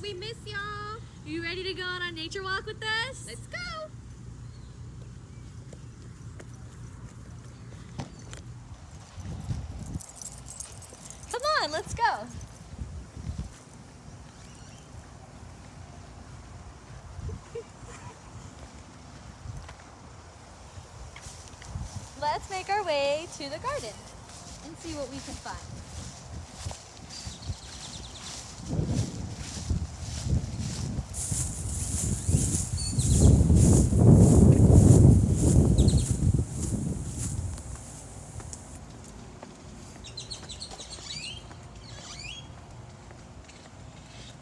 We miss y'all. You ready to go on our nature walk with us? Let's go. Come on, let's go. Let's make our way to the garden and see what we can find.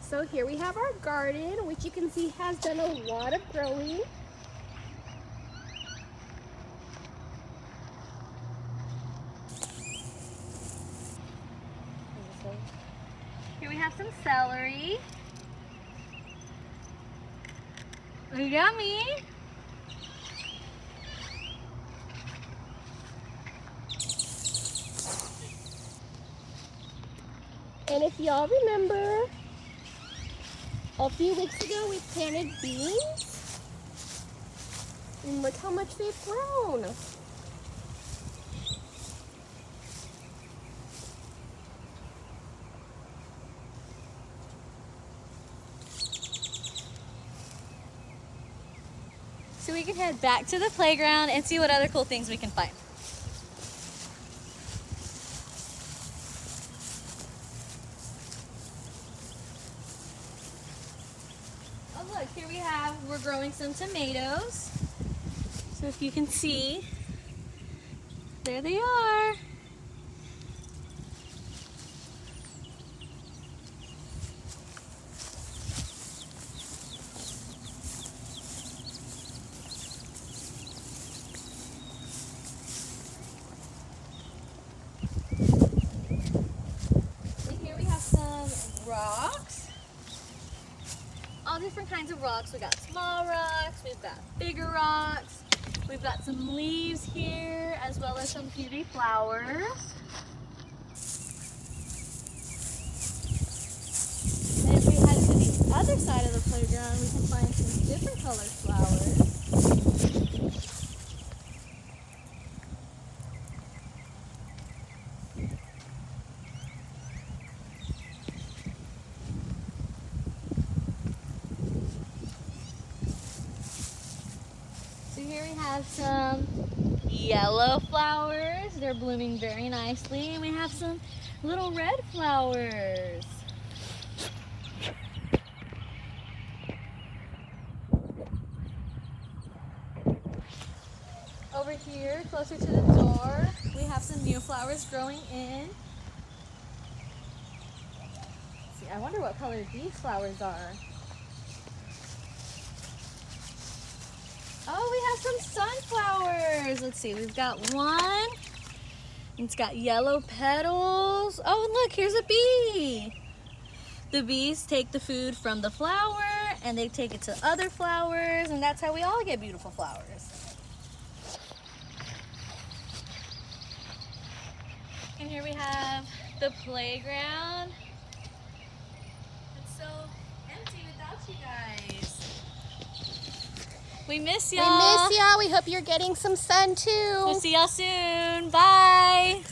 So here we have our garden, which you can see has done a lot of growing. Here we have some celery. Yummy. And if y'all remember, a few weeks ago we planted beans. And look how much they've grown. So we can head back to the playground and see what other cool things we can find. Oh look, here we're growing some tomatoes. So if you can see, there they are. Rocks, all different kinds of rocks. We got small rocks, we've got bigger rocks, we've got some leaves here as well as some beauty flowers. And if we head to the other side of the playground, we can find some different colored flowers. So here we have some yellow flowers. They're blooming very nicely. And we have some little red flowers. Over here, closer to the door, we have some new flowers growing in. Let's see, I wonder what color these flowers are. Oh, we have some sunflowers. Let's see, we've got one. It's got yellow petals. Oh, and look, here's a bee. The bees take the food from the flower and they take it to other flowers, and that's how we all get beautiful flowers. And here we have the playground. It's so empty without you guys. We miss y'all. We miss y'all. We hope you're getting some sun too. We'll see y'all soon. Bye.